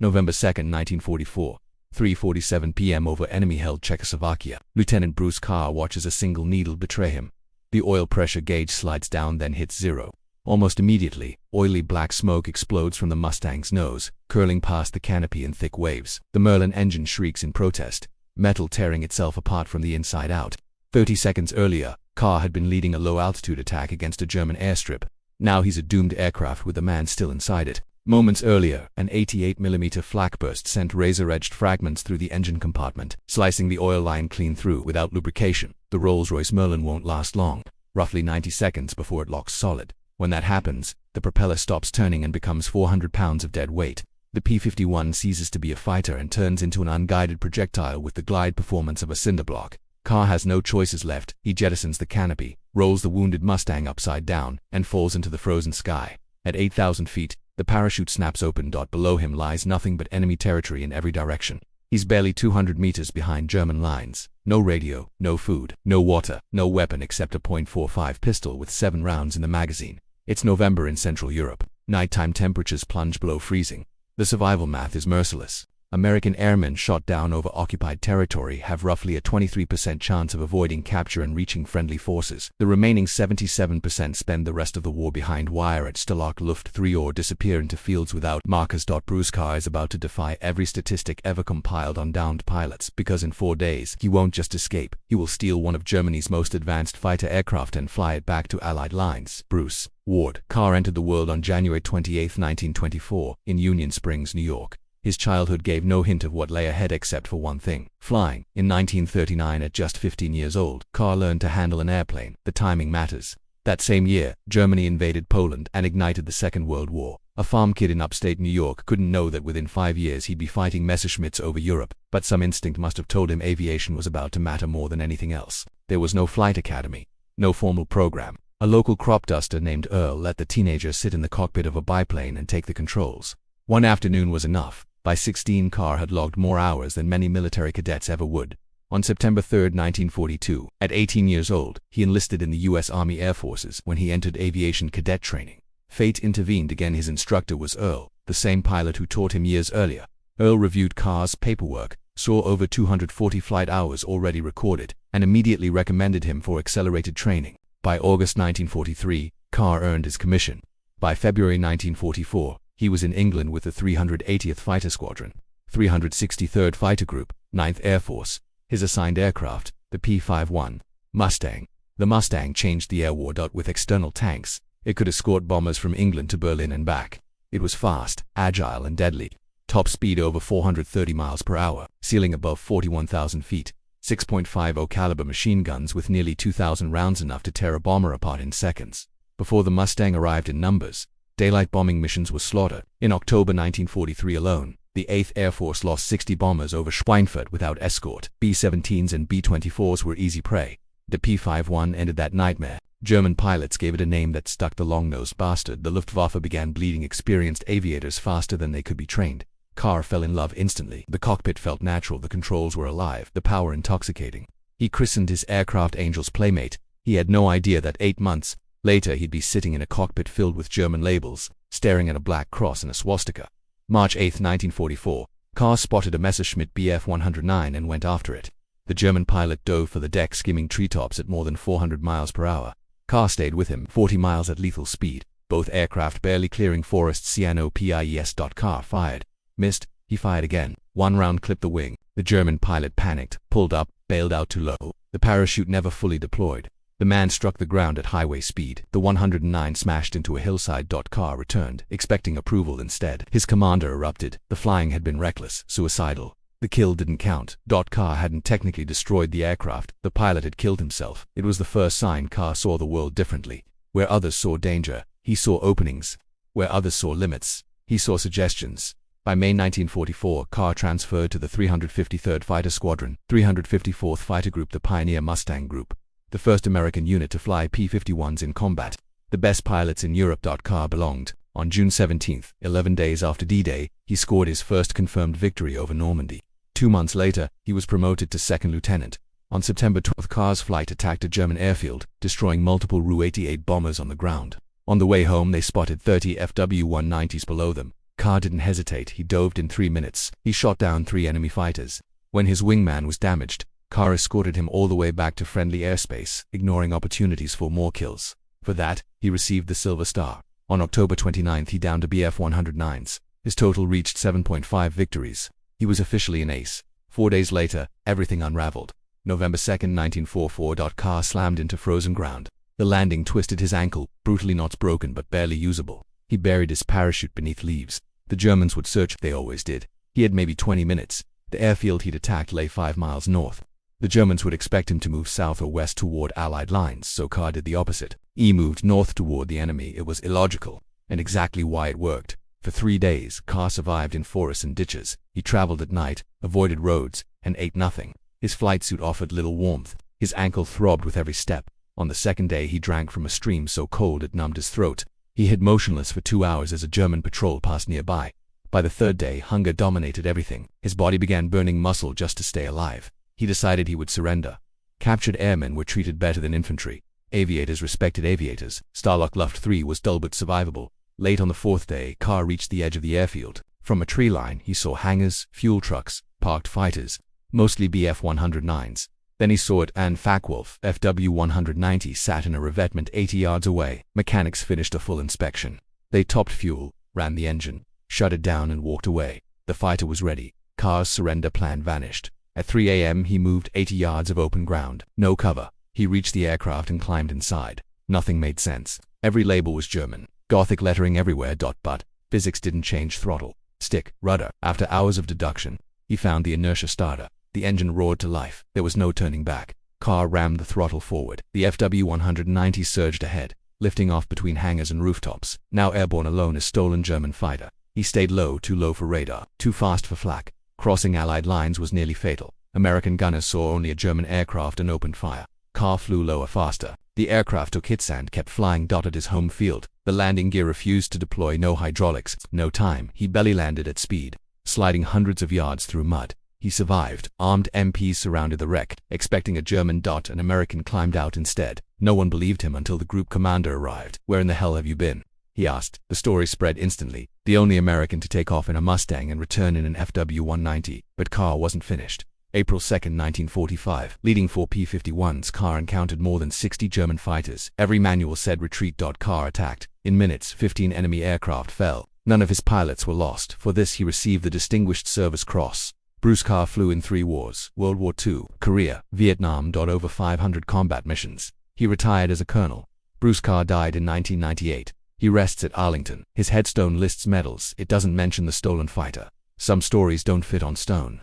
November 2, 1944. 3:47 p.m. over enemy-held Czechoslovakia. Lieutenant Bruce Carr watches a single needle betray him. The oil pressure gauge slides down, then hits zero. Almost immediately, oily black smoke explodes from the Mustang's nose, curling past the canopy in thick waves. The Merlin engine shrieks in protest, metal tearing itself apart from the inside out. 30 seconds earlier, Carr had been leading a low-altitude attack against a German airstrip. Now he's a doomed aircraft with a man still inside it. Moments earlier, an 88mm flak burst sent razor-edged fragments through the engine compartment, slicing the oil line clean through. Without lubrication, the Rolls-Royce Merlin won't last long, roughly 90 seconds before it locks solid. When that happens, the propeller stops turning and becomes 400 pounds of dead weight. The P-51 ceases to be a fighter and turns into an unguided projectile with the glide performance of a cinder block. Carr has no choices left. He jettisons the canopy, rolls the wounded Mustang upside down, and falls into the frozen sky. At 8,000 feet, the parachute snaps open. Below him lies nothing but enemy territory in every direction. He's barely 200 meters behind German lines. No radio, no food, no water, no weapon except a .45 pistol with 7 rounds in the magazine. It's November in Central Europe. Nighttime temperatures plunge below freezing. The survival math is merciless. American airmen shot down over occupied territory have roughly a 23% chance of avoiding capture and reaching friendly forces. The remaining 77% spend the rest of the war behind wire at Stalag Luft 3 or disappear into fields without markers. Bruce Carr is about to defy every statistic ever compiled on downed pilots, because in 4 days, he won't just escape, he will steal one of Germany's most advanced fighter aircraft and fly it back to Allied lines. Bruce Ward Carr entered the world on January 28, 1924, in Union Springs, New York. His childhood gave no hint of what lay ahead except for one thing: flying. In 1939, at just 15 years old, Carr learned to handle an airplane. The timing matters. That same year, Germany invaded Poland and ignited the Second World War. A farm kid in upstate New York couldn't know that within 5 years he'd be fighting Messerschmitts over Europe, but some instinct must have told him aviation was about to matter more than anything else. There was no flight academy, no formal program. A local crop duster named Earl let the teenager sit in the cockpit of a biplane and take the controls. One afternoon was enough. By 16, Carr had logged more hours than many military cadets ever would. On September 3, 1942, at 18 years old, he enlisted in the U.S. Army Air Forces. When he entered aviation cadet training, fate intervened again. His instructor was Earl, the same pilot who taught him years earlier. Earl reviewed Carr's paperwork, saw over 240 flight hours already recorded, and immediately recommended him for accelerated training. By August 1943, Carr earned his commission. By February 1944, he was in England with the 380th Fighter Squadron, 363rd Fighter Group, 9th Air Force. His assigned aircraft, the P-51 Mustang. The Mustang changed the air war. With external tanks, it could escort bombers from England to Berlin and back. It was fast, agile, and deadly. Top speed over 430 miles per hour, ceiling above 41,000 feet. 6.50 caliber machine guns with nearly 2,000 rounds, enough to tear a bomber apart in seconds. Before the Mustang arrived in numbers, daylight bombing missions were slaughtered. In October 1943 alone, the 8th Air Force lost 60 bombers over Schweinfurt without escort. B-17s and B-24s were easy prey. The P-51 ended that nightmare. German pilots gave it a name that stuck: the long-nosed bastard. The Luftwaffe began bleeding experienced aviators faster than they could be trained. Carr fell in love instantly. The cockpit felt natural, the controls were alive, the power intoxicating. He christened his aircraft Angel's Playmate. He had no idea that 8 months later he'd be sitting in a cockpit filled with German labels, staring at a black cross and a swastika. March 8, 1944, Carr spotted a Messerschmitt Bf-109 and went after it. The German pilot dove for the deck, skimming treetops at more than 400 miles per hour. Carr stayed with him, 40 miles at lethal speed, both aircraft barely clearing forests. CNOPIES. Carr fired. Missed. He fired again. One round clipped the wing. The German pilot panicked, pulled up, bailed out too low. The parachute never fully deployed. The man struck the ground at highway speed. The 109 smashed into a hillside. Carr returned, expecting approval instead. His commander erupted. The flying had been reckless, suicidal. The kill didn't count. Carr hadn't technically destroyed the aircraft. The pilot had killed himself. It was the first sign Carr saw the world differently. Where others saw danger, he saw openings. Where others saw limits, he saw suggestions. By May 1944, Carr transferred to the 353rd Fighter Squadron, 354th Fighter Group, the Pioneer Mustang Group, the first American unit to fly P-51s in combat. The best pilots in Europe. Carr belonged. On June 17, 11 days after D-Day, he scored his first confirmed victory over Normandy. 2 months later, he was promoted to second lieutenant. On September 12, Carr's flight attacked a German airfield, destroying multiple Ru-88 bombers on the ground. On the way home, they spotted 30 FW-190s below them. Carr didn't hesitate. He dove in 3 minutes. He shot down 3 enemy fighters. When his wingman was damaged, Carr escorted him all the way back to friendly airspace, ignoring opportunities for more kills. For that, he received the Silver Star. On October 29th, he downed a Bf-109s. His total reached 7.5 victories. He was officially an ace. 4 days later, everything unraveled. November 2, 1944. Carr slammed into frozen ground. The landing twisted his ankle, brutally not broken but barely usable. He buried his parachute beneath leaves. The Germans would search, they always did. He had maybe 20 minutes. The airfield he'd attacked lay 5 miles north. The Germans would expect him to move south or west toward Allied lines, so Carr did the opposite. He moved north toward the enemy. It was illogical, and exactly why it worked. For 3 days, Carr survived in forests and ditches. He traveled at night, avoided roads, and ate nothing. His flight suit offered little warmth. His ankle throbbed with every step. On the second day, he drank from a stream so cold it numbed his throat. He hid motionless for 2 hours as a German patrol passed nearby. By the third day, hunger dominated everything. His body began burning muscle just to stay alive. He decided he would surrender. Captured airmen were treated better than infantry. Aviators respected aviators. Starlock Luft 3 was dull but survivable. Late on the 4th day, Carr reached the edge of the airfield. From a tree line, he saw hangars, fuel trucks, parked fighters, mostly Bf-109s. Then he saw it, and Focke-Wulf FW-190 sat in a revetment 80 yards away. Mechanics finished a full inspection. They topped fuel, ran the engine, shut it down and walked away. The fighter was ready. Carr's surrender plan vanished. At 3 a.m. he moved 80 yards of open ground. No cover. He reached the aircraft and climbed inside. Nothing made sense. Every label was German. Gothic lettering everywhere. But physics didn't change. Throttle, stick, rudder. After hours of deduction, he found the inertia starter. The engine roared to life. There was no turning back. Carr rammed the throttle forward. The FW-190 surged ahead, lifting off between hangars and rooftops. Now airborne alone, a stolen German fighter. He stayed low, too low for radar, too fast for flak. Crossing Allied lines was nearly fatal. American gunners saw only a German aircraft and opened fire. Carr flew lower, faster. The aircraft took hits and kept flying. At his home field, the landing gear refused to deploy. No hydraulics, no time. He belly landed at speed, sliding hundreds of yards through mud. He survived. Armed MPs surrounded the wreck, expecting a German. An American climbed out instead. No one believed him until the group commander arrived. "Where in the hell have you been?" he asked. The story spread instantly. The only American to take off in a Mustang and return in an FW-190. But Carr wasn't finished. April 2, 1945. Leading 4 P-51s, Carr encountered more than 60 German fighters. Every manual said retreat. Carr attacked. In minutes, 15 enemy aircraft fell. None of his pilots were lost. For this, he received the Distinguished Service Cross. Bruce Carr flew in 3 wars: World War II, Korea, Vietnam. Over 500 combat missions. He retired as a colonel. Bruce Carr died in 1998. He rests at Arlington. His headstone lists medals. It doesn't mention the stolen fighter. Some stories don't fit on stone.